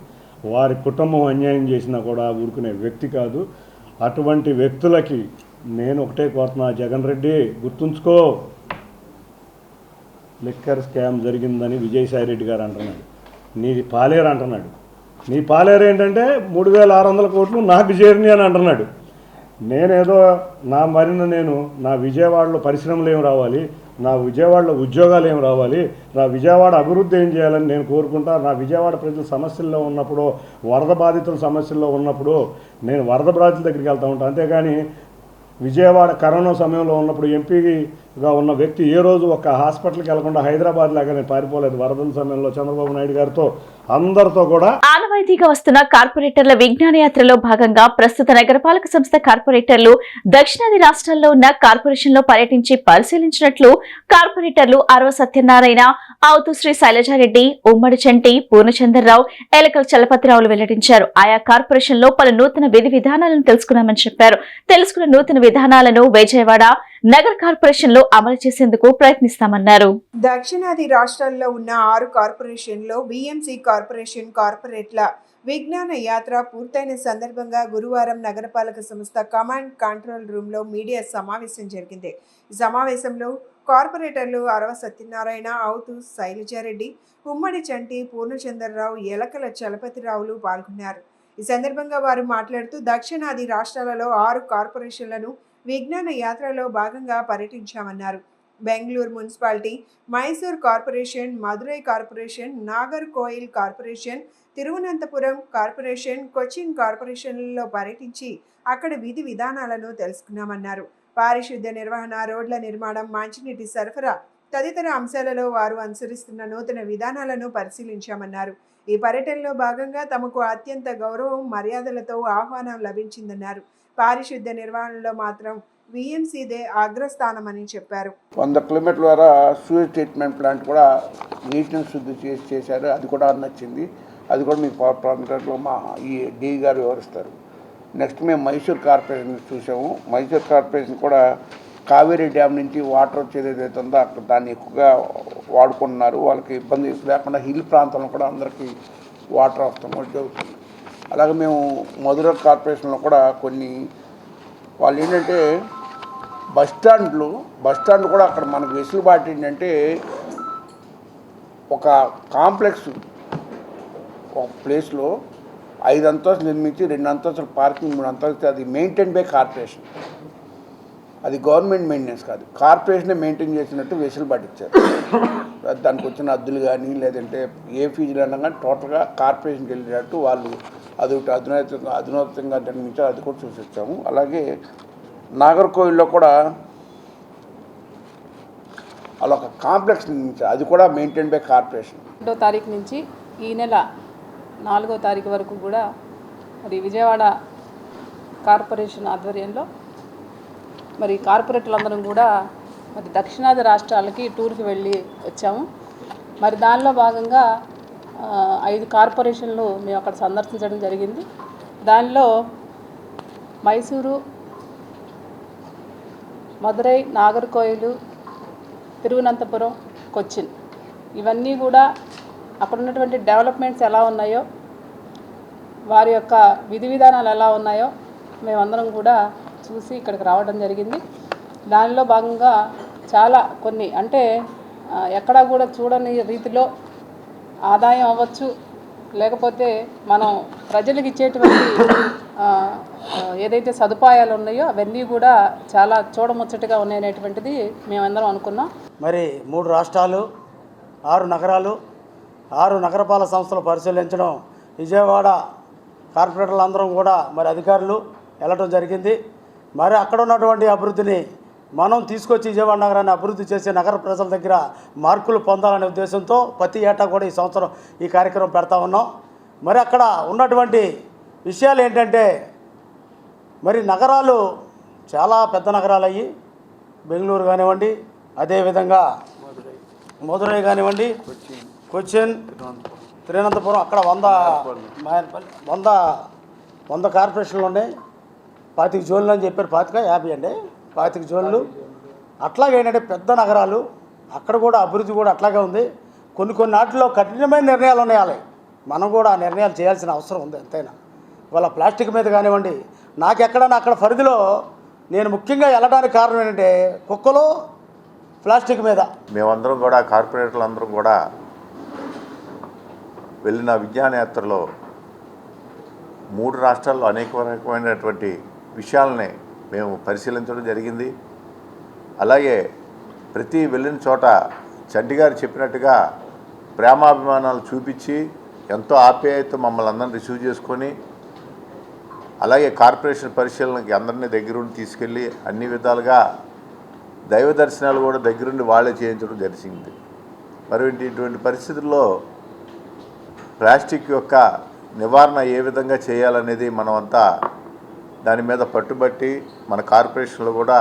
వారి కుటుంబం అన్యాయం చేసినా కూడా ఊరుకునే వ్యక్తి కాదు. అటువంటి వ్యక్తులకి నేను ఒకటే కోరుతున్నా, జగన్ రెడ్డి గుర్తుంచుకో, లిక్కర్ స్కామ్ జరిగిందని విజయసాయి రెడ్డి గారు అంటున్నాడు, నీది పాలేరు అంటున్నాడు. నీ పాలేరు ఏంటంటే 3600 కోట్లు నాకు చేరిని అని అంటున్నాడు. నేనేదో నా విజయవాడలో పరిశ్రమలు ఏం రావాలి, నా విజయవాడలో ఉద్యోగాలు ఏం రావాలి, నా విజయవాడ అభివృద్ధి ఏం చేయాలని నేను కోరుకుంటా. నా విజయవాడ ప్రజల సమస్యల్లో ఉన్నప్పుడు, వరద బాధితుల సమస్యల్లో ఉన్నప్పుడు నేను వరద బాధితుల దగ్గరికి వెళ్తూ ఉంటాను. అంతేగాని విజయవాడ కరోనా సమయంలో ఉన్నప్పుడు ఎంపీగా ఉన్న వ్యక్తి ఏ రోజు ఒక హాస్పిటల్కి వెళ్లకుండా హైదరాబాద్ లాగా నేను పారిపోలేదు. వరదల సమయంలో చంద్రబాబు నాయుడు గారితో అందరితో కూడా. ఆనవాయితీగా వస్తున్న కార్పొరేటర్ల విజ్ఞాన యాత్రలో భాగంగా ప్రస్తుత నగరపాలక సంస్థ కార్పొరేటర్లు దక్షిణాది రాష్ట్రాల్లో ఉన్న కార్పొరేషన్లో పర్యటించి పరిశీలించినట్లు కార్పొరేటర్లు అరవ సత్యనారాయణ, ఆవుతు శ్రీ శైలజారెడ్డి, ఉమ్మడి చంటి, పూర్ణచంద్రరావు, ఎలకల చలపతిరావులు వెల్లడించారు. ఆయా కార్పొరేషన్లో పలు నూతన విధి విధానాలను తెలుసుకున్నామని చెప్పారు. తెలుసుకున్న నూతన విధానాలను విజయవాడ నగర కార్పొరేషన్ లో అమలు చేసేందుకు ప్రయత్నిస్తామన్నారు. దక్షిణాది రాష్ట్రాల్లో ఉన్న 6 కార్పొరేషన్లో BMC కార్పొరేషన్ కార్పొరేట్ల విజ్ఞాన యాత్ర పూర్తయిన సందర్భంగా గురువారం నగరపాలక సంస్థ కమాండ్ కంట్రోల్ రూమ్లో మీడియా సమావేశం జరిగింది. ఈ సమావేశంలో కార్పొరేటర్లు అరవ సత్యనారాయణ, ఆవుతు శైలజారెడ్డి, ఉమ్మడి చంటి, పూర్ణచంద్రరావు, ఎలకల చలపతిరావులు పాల్గొన్నారు. ఈ సందర్భంగా వారు మాట్లాడుతూ దక్షిణాది రాష్ట్రాలలో 6 కార్పొరేషన్లను విజ్ఞాన యాత్రలో భాగంగా పర్యటించామన్నారు. Bengaluru municipality, Mysore corporation, Madurai corporation, Nagercoil corporation, Thiruvananthapuram corporation, Cochin కార్పొరేషన్లలో పర్యటించి అక్కడ విధి విధానాలను తెలుసుకున్నామన్నారు. పారిశుద్ధ్య నిర్వహణ, రోడ్ల నిర్మాణం, మంచినీటి సరఫరా తదితర అంశాలలో వారు అనుసరిస్తున్న నూతన విధానాలను పరిశీలించామన్నారు. ఈ పర్యటనలో భాగంగా తమకు అత్యంత గౌరవం, మర్యాదలతో ఆహ్వానం లభించిందన్నారు. పారిశుద్ధ్య నిర్వహణలో మాత్రం VMCదే అగ్రస్థానమని చెప్పారు. 100 కిలోమీటర్ల ద్వారా సూయేజ్ ట్రీట్మెంట్ ప్లాంట్ కూడా నీటిని శుద్ధి చేశారు. అది కూడా నచ్చింది. అది కూడా మీ ప్రాంతంలో మా ఈ డి గారు వివరిస్తారు. నెక్స్ట్ మేము మైసూర్ కార్పొరేషన్ చూసాము. మైసూర్ కార్పొరేషన్ కూడా కావేరీ డ్యామ్ నుంచి వాటర్ వచ్చేది ఏదైతే ఉందో అక్కడ దాన్ని ఎక్కువగా వాడుకుంటున్నారు. వాళ్ళకి ఇబ్బంది లేకుండా హిల్ ప్రాంతంలో కూడా అందరికీ వాటర్ వస్తాం జరుగుతుంది. అలాగే మేము మధుర కార్పొరేషన్లో కూడా కొన్ని వాళ్ళు ఏంటంటే బస్ స్టాండ్ కూడా అక్కడ మనకు వెసులుబాటు ఏంటంటే ఒక కాంప్లెక్స్ ఒక ప్లేస్లో 5 అంతస్తులు నిర్మించి 2 అంతస్తులు పార్కింగ్, 3 అంతస్తులు అది మెయింటైన్ బై కార్పొరేషన్. అది గవర్నమెంట్ మెయింటెనెన్స్ కాదు, కార్పొరేషనే మెయింటైన్ చేసినట్టు వెసులుబాటు ఇచ్చారు. దానికి వచ్చిన అద్దులు కానీ లేదంటే ఏ ఫీజులు అన్నా కానీ టోటల్గా కార్పొరేషన్కి వెళ్ళేటట్టు వాళ్ళు అదొకటి అధునాతంగా నిర్మించారు. అది కూడా చూసి వచ్చాము. అలాగే నాగర్కోయిల్లో కూడా అలా ఒక కాంప్లెక్స్ నిర్మించారు. అది కూడా మెయింటైన్ బై కార్పొరేషన్. 2వ తారీఖు నుంచి ఈ నెల 4వ తారీఖు వరకు కూడా మరి విజయవాడ కార్పొరేషన్ ఆధ్వర్యంలో మరి కార్పొరేటర్లందరం కూడా మరి దక్షిణాది రాష్ట్రాలకి టూర్కి వెళ్ళి వచ్చాము. మరి దానిలో భాగంగా 5 కార్పొరేషన్లు మేము అక్కడ సందర్శించడం జరిగింది. దానిలో మైసూరు, మదురై, నాగర్కోయిలు, తిరువనంతపురం, కొచ్చిన్ ఇవన్నీ కూడా అక్కడ ఉన్నటువంటి డెవలప్మెంట్స్ ఎలా ఉన్నాయో, వారి యొక్క విధి విధానాలు ఎలా ఉన్నాయో మేమందరం కూడా చూసి ఇక్కడికి రావడం జరిగింది. దానిలో భాగంగా చాలా కొన్ని అంటే ఎక్కడా కూడా చూడని రీతిలో ఆదాయం అవ్వచ్చు, లేకపోతే మనం ప్రజలకు ఇచ్చేటువంటి ఏదైతే సదుపాయాలు ఉన్నాయో అవన్నీ కూడా చాలా చూడముచ్చటగా ఉన్నాయనేటువంటిది మేమందరం అనుకున్నాం. మరి 3 రాష్ట్రాలు 6 నగరాలు 6 నగరపాలక సంస్థలు పరిశీలించడం, విజయవాడ కార్పొరేటర్లందరం కూడా మరి అధికారులు వెళ్ళటం జరిగింది. మరి అక్కడ ఉన్నటువంటి అభివృద్ధిని మనం తీసుకొచ్చి విజయవాడ నగరాన్ని అభివృద్ధి చేసే నగర ప్రజల దగ్గర మార్కులు పొందాలనే ఉద్దేశంతో ప్రతి ఏటా కూడా ఈ సంవత్సరం ఈ కార్యక్రమం పెడతా ఉన్నాం. మరి అక్కడ ఉన్నటువంటి విషయాలు ఏంటంటే, మరి నగరాలు చాలా పెద్ద నగరాలు అయ్యి, బెంగళూరు కానివ్వండి, అదేవిధంగా మదురై కానివ్వండి, కొచ్చిన్, తిరువనంతపురం, అక్కడ 100 కార్పొరేషన్లు ఉన్నాయి. 25 జోన్లు అని చెప్పారు. 50 అండి, 25 జోన్లు. అట్లాగే ఏంటంటే పెద్ద నగరాలు, అక్కడ కూడా అభివృద్ధి కూడా అట్లాగే ఉంది. కొన్ని వాటిలో కఠినమైన నిర్ణయాలు ఉన్నాయి. మనం కూడా ఆ నిర్ణయాలు చేయాల్సిన అవసరం ఉంది ఎంతైనా. ఇవాళ ప్లాస్టిక్ మీద కానివ్వండి, నాకెక్కడన్నా అక్కడ పరిధిలో నేను ముఖ్యంగా వెళ్ళడానికి కారణం ఏంటంటే కుక్కలు ప్లాస్టిక్ మీద. మేమందరం కూడా కార్పొరేటర్లు అందరం కూడా వెళ్ళిన విజ్ఞాన యాత్రలో 3 రాష్ట్రాల్లో అనేక రకమైనటువంటి విషయాలని మేము పరిశీలించడం జరిగింది. అలాగే ప్రతి వెళ్ళిన చోట చంటి గారు చెప్పినట్టుగా ప్రేమాభిమానాలు చూపించి ఎంతో ఆప్యాయత మమ్మల్ని అందరిని రిసీవ్ చేసుకొని, అలాగే కార్పొరేషన్ పరిశీలనకి అందరినీ దగ్గరుండి తీసుకెళ్ళి అన్ని విధాలుగా దైవ దర్శనాలు కూడా దగ్గరుండి వాళ్ళే చేయించడం జరిగింది. మరి ఇటువంటి పరిస్థితుల్లో ప్లాస్టిక్ యొక్క నివారణ ఏ విధంగా చేయాలనేది మనమంతా దాని మీద పట్టుబట్టి మన కార్పొరేషన్లో కూడా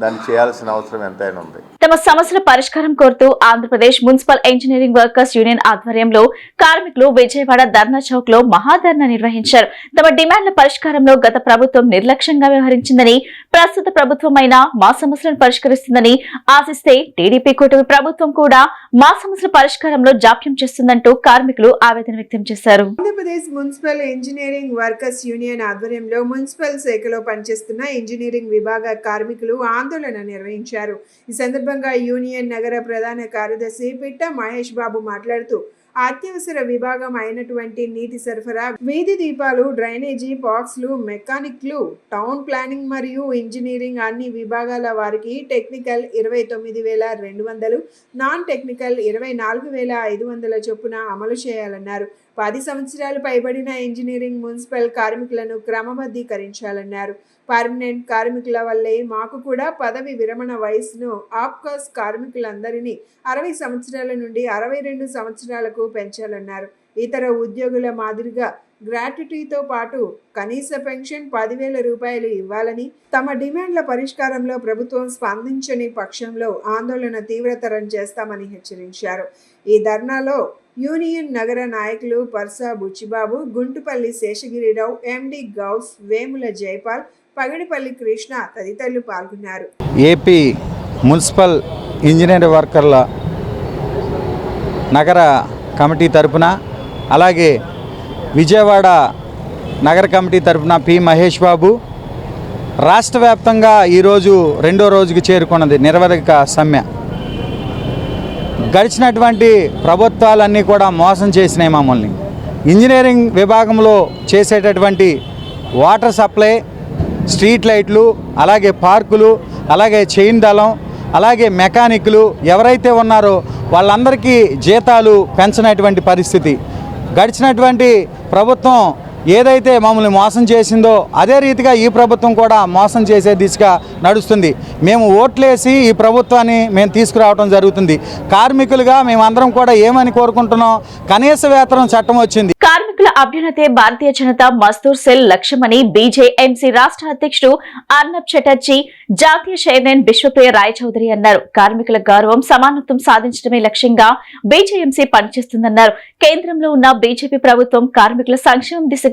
దాన్ని చేయాల్సిన అవసరం ఎంతైనా ఉంది. తమ సమస్యల పరిష్కారం కోరుతూ Andhra Pradesh municipal engineering workers union ఆధ్వర్యంలో కార్మికులు విజయవాడ ధర్నా చౌక్ లో మహాధర్నా నిర్వహించారు. తమ డిమాండ్ల పరిష్కారంలో గత ప్రభుత్వం నిర్లక్ష్యంగా వ్యవహరించిందని, ప్రస్తుత ప్రభుత్వమైనా మా సమస్యలను పరిష్కరిస్తుందని ఆశిస్తే టీడీపీ కూటమి ప్రభుత్వం కూడా మా సమస్యల పరిష్కారంలో జాప్యం చేస్తుందంటూ కార్మికులు ఆవేదన వ్యక్తం చేశారు. Andhra Pradesh municipal engineering workers union ఆధ్వర్యంలో మున్సిపల్ శాఖలో పనిచేస్తున్న ఇంజనీరింగ్ విభాగ కార్మికులు ఆందోళన నిర్వహించారు. ఈ సందర్భంగా యూనియన్ నగర ప్రధాన కార్యదర్శి పిట్ట మహేష్ బాబు మాట్లాడుతూ, అత్యవసర విభాగం అయినటువంటి నీటి సరఫరా, వీధి దీపాలు, డ్రైనేజీ, బాక్స్లు, మెకానిక్లు, టౌన్ ప్లానింగ్ మరియు ఇంజనీరింగ్ అన్ని విభాగాల వారికి టెక్నికల్ 29,200, నాన్ టెక్నికల్ 24,500 చొప్పున అమలు చేయాలన్నారు. 10 సంవత్సరాలు పైబడిన ఇంజనీరింగ్ మున్సిపల్ కార్మికులను క్రమబద్ధీకరించాలన్నారు. పర్మనెంట్ కార్మికుల వల్లే మాకు కూడా పదవి విరమణ వయసును ఆప్కాస్ కార్మికులందరినీ 60 సంవత్సరాల నుండి 62 సంవత్సరాలకు పెంచాలన్నారు. ఇతర ఉద్యోగుల మాదిరిగా గ్రాట్యుటీతో పాటు కనీస పెన్షన్ 10,000 రూపాయలు ఇవ్వాలని, తమ డిమాండ్ల పరిష్కారంలో ప్రభుత్వం స్పందించని పక్షంలో ఆందోళన తీవ్రతరం చేస్తామని హెచ్చరించారు. ఈ ధర్నాలో యూనియన్ నగర నాయకులు పర్సా బుచ్చిబాబు, గుంటుపల్లి శేషగిరిరావు, ఎండి గౌస్, వేముల జైపాల్, పగడిపల్లి కృష్ణ తదితరులు పాల్గొన్నారు. ఏపీ మున్సిపల్ ఇంజనీర్ వర్కర్ల నగర కమిటీ తరపున, అలాగే విజయవాడ నగర కమిటీ తరపున పి మహేష్ బాబు, రాష్ట్ర వ్యాప్తంగా ఈరోజు 2వ రోజుకి చేరుకున్నది నిరవధిక సమ్మె. గడిచినటువంటి ప్రభుత్వాలన్నీ కూడా మోసం చేసినాయి మమ్మల్ని. ఇంజనీరింగ్ విభాగంలో చేసేటటువంటి వాటర్ సప్లై, స్ట్రీట్ లైట్లు, అలాగే పార్కులు, అలాగే చైన్ దళం, అలాగే మెకానిక్లు ఎవరైతే ఉన్నారో వాళ్ళందరికీ జీతాలు పెంచినటువంటి పరిస్థితి. గడిచినటువంటి ప్రభుత్వం ఏదైతే మమ్మల్ని మోసం చేసిందో అదే రీతిగా ఈ ప్రభుత్వం కూడా మోసం చేసే దిశగా నడుస్తుంది. మేము ఓట్లేసి ఈ ప్రభుత్వాన్ని మేము తీసుకురావడం జరుగుతుంది. కార్మికులుగా మేమందరం కూడా ఏమని కోరుకుంటున్నాం, కనీస వేతనం చట్టం వచ్చింది. కార్మికుల అభ్యున్నతే భారతీయ జనతా మజ్దూర్ సెల్ లక్ష్యమని బీజేఎంసీ రాష్ట్ర అధ్యక్షుడు అర్నబ్ చటర్జీ, జాతీయ చైర్మన్ బిశ్వప్రియ రాయ్ చౌదరి అన్నారు. కార్మికుల గౌరవం, సమానత్వం సాధించడమే లక్ష్యంగా బీజేఎంసీ పనిచేస్తుందన్నారు. కేంద్రంలో ఉన్న బీజేపీ ప్రభుత్వం కార్మికుల సంక్షేమం దిశగా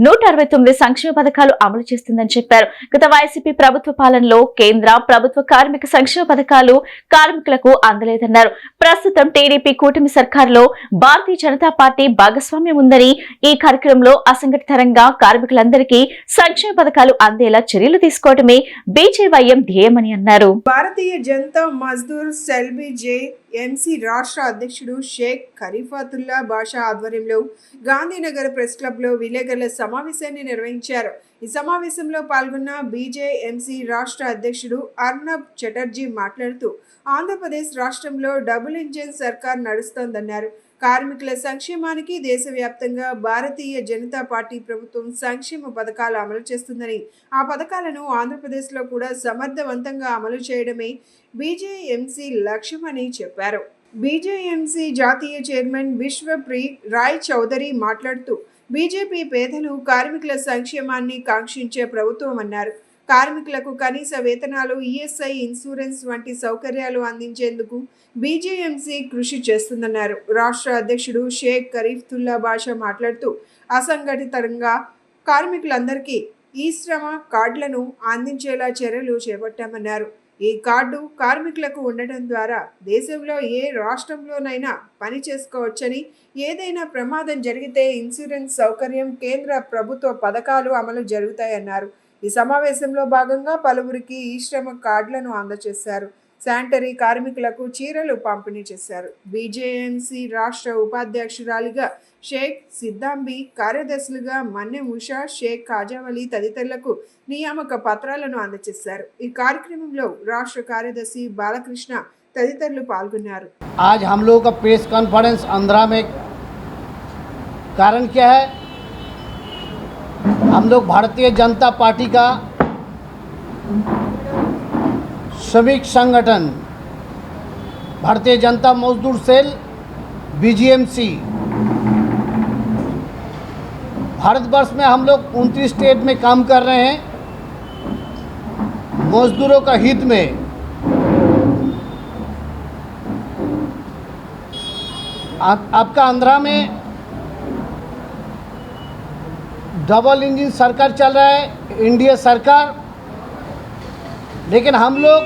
169 సంక్షేమ పథకాలు అమలు చేస్తుందని చెప్పారు. గత వైసీపీ ప్రభుత్వ పాలనలో కేంద్ర ప్రభుత్వ కార్మిక సంక్షేమ పథకాలు కార్మికులకు అందలేదన్నారు. ప్రస్తుతం టీడీపీ కూటమి సర్కారులో భారతీయ జనతా పార్టీ భాగస్వామ్యం ఉందని, ఈ కార్యక్రమంలో అసంఘటిత రంగ కార్మికులందరికీ సంక్షేమ పథకాలు అందేలా చర్యలు తీసుకోవడమే బీజేవైఎం ధ్యేయమని అన్నారు. భారతీయ జనతా మజ్దూర్ సెల్ బీజేఎంసీ రాష్ట్ర అధ్యక్షుడు షేక్ ఖలీఫాతుల్లా బాషా ఆధ్వర్యంలో గాంధీనగర్ ప్రెస్ క్లబ్ లో విలేకరుల సమావేశాన్ని నిర్వహించారు. ఈ సమావేశంలో పాల్గొన్న బీజేఎంసీ రాష్ట్ర అధ్యక్షుడు అర్నబ్ చటర్జీ మాట్లాడుతూ ఆంధ్రప్రదేశ్ రాష్ట్రంలో డబుల్ ఇంజిన్ సర్కార్ నడుస్తోందన్నారు. కార్మికుల సంక్షేమానికి దేశవ్యాప్తంగా భారతీయ జనతా పార్టీ ప్రభుత్వం సంక్షేమ పథకాలు అమలు చేస్తుందని, ఆ పథకాలను ఆంధ్రప్రదేశ్లో కూడా సమర్థవంతంగా అమలు చేయడమే బీజేఎంసీ లక్ష్యమని చెప్పారు. బీజేఎంసీ జాతీయ చైర్మన్ బిశ్వప్రీ రాయ్ చౌదరి మాట్లాడుతూ బీజేపీ పేదలు కార్మికుల సంక్షేమాన్ని కాంక్షించే ప్రభుత్వం అన్నారు. కార్మికులకు కనీస వేతనాలు, ఈఎస్ఐ, ఇన్సూరెన్స్ వంటి సౌకర్యాలు అందించేందుకు బీజేఎంసీ కృషి చేస్తుందన్నారు. రాష్ట్ర అధ్యక్షుడు షేక్ కరీఫ్తుల్లా బాషా మాట్లాడుతూ అసంఘటితంగా కార్మికులందరికీ ఈ శ్రమ కార్డులను అందించేలా చర్యలు చేపట్టామన్నారు. ఈ కార్డు కార్మికులకు ఉండటం ద్వారా దేశంలో ఏ రాష్ట్రంలోనైనా పని చేసుకోవచ్చని, ఏదైనా ప్రమాదం జరిగితే ఇన్సూరెన్స్ సౌకర్యం, కేంద్ర ప్రభుత్వ పథకాలు అమలు జరుగుతాయన్నారు. ఈ సమావేశంలో భాగంగా పలువురికి ఈ శ్రమ కార్డులను అందజేశారు. శానిటరీ కార్మికులకు చీరలు పంపిణీ చేశారు. బీజేఎంసీ రాష్ట్ర ఉపాధ్యక్షురాలిగా షేక్ సిద్దాంబి, కార్యదర్శులుగా మన్నెం ఉషా, షేక్ కాజావలి తదితరులకు నియామక పత్రాలను అందజేశారు. ఈ కార్యక్రమంలో రాష్ట్ర కార్యదర్శి బాలకృష్ణ తదితరులు పాల్గొన్నారు. आज हम लोग का प्रेस कॉन्फ्रेंस आंध्रा में कारण क्या है? हम लोग भारतीय जनता पार्टी का श्रमिक संगठन भारतीय जनता मजदूर सेल बीजीएमसी भारतवर्ष में हम लोग 29 स्टेट में काम कर रहे हैं मजदूरों का हित में। आपका आंध्रा में डबल इंजन सरकार चल रहा है, इंडिया सरकार, लेकिन हम लोग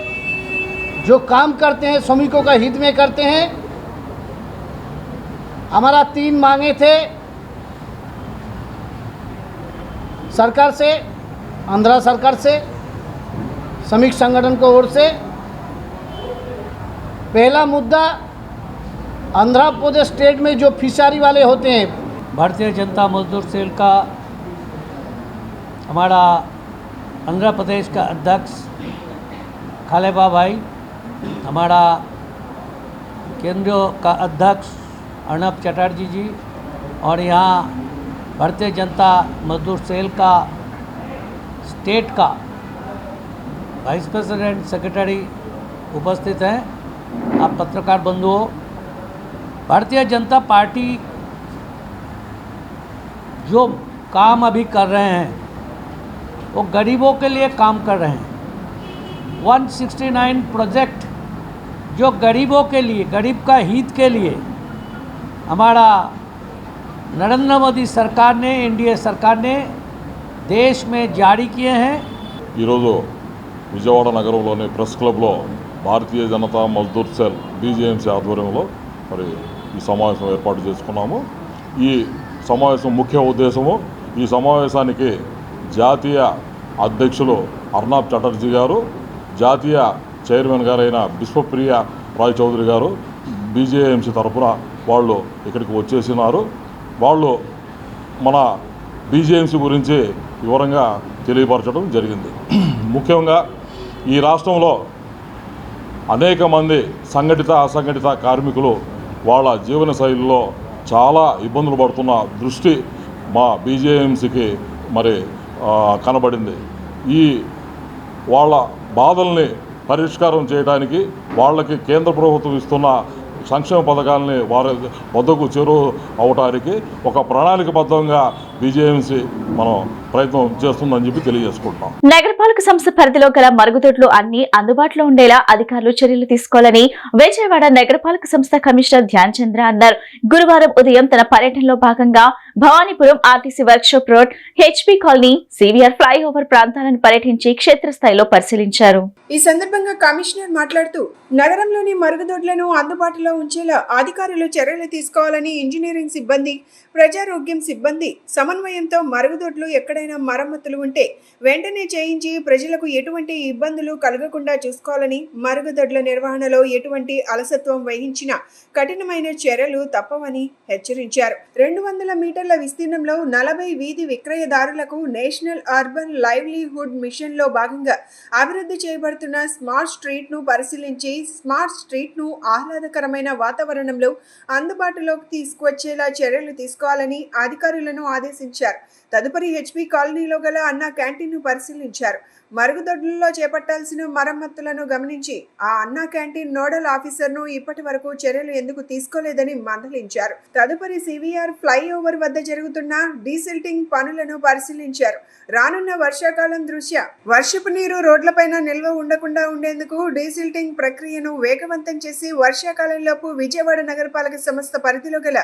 जो काम करते हैं श्रमिकों का हित में करते हैं। हमारा 3 मांगे थे सरकार से, आंध्रा सरकार से, श्रमिक संगठन को ओर से। पहला मुद्दा, आंध्र प्रदेश स्टेट में जो फिशरी वाले होते हैं, भारतीय जनता मजदूर सेल का हमारा आंध्र प्रदेश का अध्यक्ष खालेबा भाई, हमारा केंद्रीय का अध्यक्ष अर्नब चटर्जी जी और यहाँ भारतीय जनता मजदूर सेल का स्टेट का वाइस प्रेसिडेंट सेक्रेटरी उपस्थित हैं। आप पत्रकार बंधुओं, भारतीय जनता पार्टी जो काम अभी कर रहे हैं वो गरीबों के लिए काम कर रहे हैं। 169 प्रोजेक्ट जो गरीबों के लिए, गरीब का हित के लिए हमारा नरेंद्र मोदी सरकार ने, एनडीए सरकार ने देश में जारी किए हैं। ఈరోజు విజయవాడ నగరంలోని ప్రెస్ క్లబ్లో భారతీయ జనతా మజ్దూర్ సెల్ బీజేఎంసీ ఆధ్వర్యంలో మరి ఈ సమావేశం ఏర్పాటు చేసుకున్నాము. ఈ సమావేశం ముఖ్య ఉద్దేశము, ఈ సమావేశానికి జాతీయ అధ్యక్షులు అర్నబ్ చటర్జీ గారు, జాతీయ చైర్మన్ గారైన బిశ్వప్రియ రాయ్ చౌదరి గారు బీజేఎంసీ తరఫున వాళ్ళు ఇక్కడికి వచ్చేసినారు. వాళ్ళు మన బీజేఎంసీ గురించి వివరంగా తెలియపరచడం జరిగింది. ముఖ్యంగా ఈ రాష్ట్రంలో అనేక మంది సంఘటిత అసంఘటిత కార్మికులు వాళ్ళ జీవన శైలిలో చాలా ఇబ్బందులు పడుతున్న దృష్టి మా బీజేఎంసీకి మరి కనబడింది. ఈ వాళ్ళ బాధల్ని పరిష్కారం చేయడానికి, వాళ్ళకి కేంద్ర ప్రభుత్వం ఇస్తున్న సంక్షేమ పథకాలని వారి వద్దకు చేరువ అవటానికి ఒక ప్రణాళికబద్ధంగా బీజేఎంసీ మనం ప్రయత్నం చేస్తుందని చెప్పి తెలియజేసుకుంటున్నాం. నగరపాలక సంస్థ పరిధిలో గల మరుగుదొడ్లు అన్ని అందుబాటులో ఉండేలా అధికారులు చర్యలు తీసుకోవాలని విజయవాడ నగరపాలక సంస్థ కమిషనర్ ధ్యాన్ చంద్ర అన్నారు. గురువారం ఉదయం తన పర్యటనలో భాగంగా Bhavanipuram RTC workshop road, HP colony, CVR flyover ప్రాంతాలను పర్యటించి క్షేత్రస్థాయిలో పరిశీలించారు. ఈ సందర్భంగా కమిషనర్ మాట్లాడుతూ నగరంలోని మరుగుదొడ్లను అందుబాటులో ఉంచేలా అధికారులు చర్యలు తీసుకోవాలని, ఇంజనీరింగ్ సిబ్బంది, ప్రజారోగ్యం సిబ్బంది సమన్వయంతో మరుగుదొడ్లు ఎక్కడైనా మరమ్మతులు ఉంటే వెంటనే చేయించి ప్రజలకు ఎటువంటి ఇబ్బందులు కలగకుండా చూసుకోవాలని, మరుగుదొడ్ల నిర్వహణలో ఎటువంటి అలసత్వం వహించినా కఠినమైన చర్యలు తప్పవని హెచ్చరించారు. 200 మీటర్ల ఎకరాల విస్తీర్ణంలో 40 వీధి విక్రయదారులకు నేషనల్ అర్బన్ లైవ్లీహుడ్ మిషన్లో భాగంగా అభివృద్ధి చేయబడుతున్న స్మార్ట్ స్ట్రీట్ను పరిశీలించి స్మార్ట్ స్ట్రీట్ను ఆహ్లాదకరమైన వాతావరణంలో అందుబాటులోకి తీసుకువచ్చేలా చర్యలు తీసుకోవాలని అధికారులను ఆదేశించారు. తదుపరి హెచ్పి కాలనీలో గల అన్న క్యాంటీన్ను పరిశీలించారు. మరుగుదొడ్లలో చేపట్టాల్సిన మరమ్మతులను గమనించి ఆ అన్నా క్యాంటీన్ నోడల్ ఆఫీసర్ను ఇప్పటి వరకు చర్యలు ఎందుకు తీసుకోలేదని మందలించారు. తదుపరి సివిఆర్ ఫ్లైఓవర్ వద్ద జరుగుతున్న డీసిల్టింగ్ పనులను పరిశీలించారు. రానున్న వర్షాకాలం దృష్ట్యా వర్షపు నీరు రోడ్లపైన నిల్వ ఉండకుండా ఉండేందుకు డీసిల్టింగ్ ప్రక్రియను వేగవంతం చేసి వర్షాకాలంలోపు విజయవాడ నగరపాలక సంస్థ పరిధిలో గల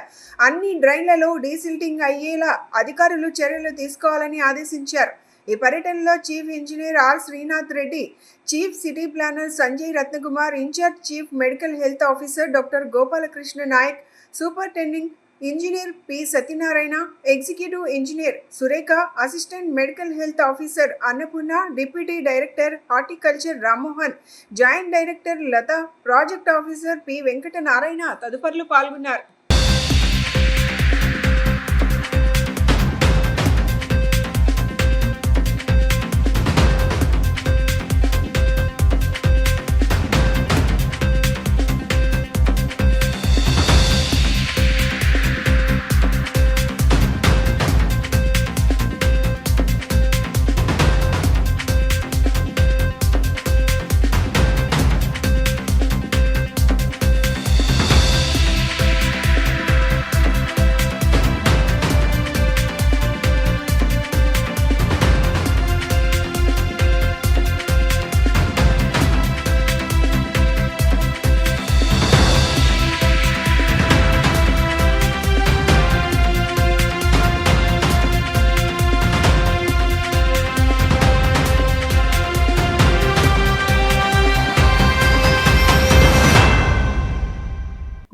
అన్ని డ్రైన్లలో డీసిల్టింగ్ అయ్యేలా అధికారులు చర్యలు తీసుకోవాలని ఆదేశించారు. ఈ పర్యటనలో chief engineer R Srinath Reddy, chief city planner Sanjay Ratnakumar, incharge chief medical health officer doctor Gopalakrishna Naik, superintending engineer P Satyanarayana, executive engineer Surekha, assistant medical health officer Annapurna, deputy director horticulture Rammohan, joint director Latha, project officer P Venkata Narayana తదుపరులు పాల్గొన్నారు.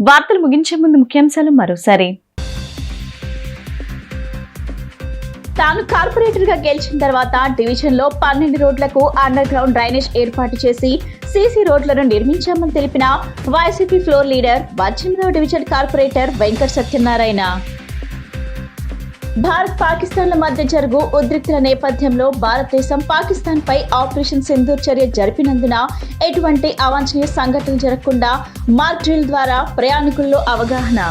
వార్తలు ముగించే ముందు ముఖ్యాంశాలు మరోసారి. తాను కార్పొరేటర్ గా గెలిచిన తర్వాత డివిజన్ లో 12 రోడ్లకు అండర్ గ్రౌండ్ డ్రైనేజ్ ఏర్పాటు చేసి సీసీ రోడ్లను నిర్మించామని తెలిపిన వైసీపీ ఫ్లోర్ లీడర్ 18వ డివిజన్ కార్పొరేటర్ వెంకట సత్యనారాయణ. భారత్ పాకిస్తాన్ల మధ్య జరుగు ఉద్రిక్తుల నేపథ్యంలో భారతదేశం పాకిస్తాన్ పై ఆపరేషన్ సింధూర్ చర్య జరిపినందున ఎటువంటి అవాంఛనీయ సంఘటనలు జరగకుండా మార్క్ డ్రిల్ ద్వారా ప్రయాణికుల్లో అవగాహన.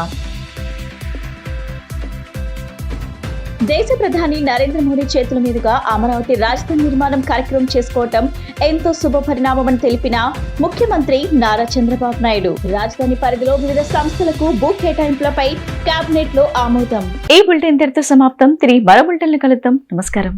దేశ ప్రధాని నరేంద్ర మోడీ చేతుల మీదుగా అమరావతి రాజధాని నిర్మాణం కార్యక్రమం చేసుకోవటం ఎంతో శుభ పరిణామమని తెలిపిన ముఖ్యమంత్రి నారా చంద్రబాబు నాయుడు. రాజధాని పరిధిలో వివిధ సంస్థలకు భూ కేటాయింపులపై కేబినెట్ లో ఆమోదం. ఈ బులెటిన్ ఇంతటితో సమాప్తం. తిరిగి మరో బులెటిన్లో కలుద్దాం. నమస్కారం.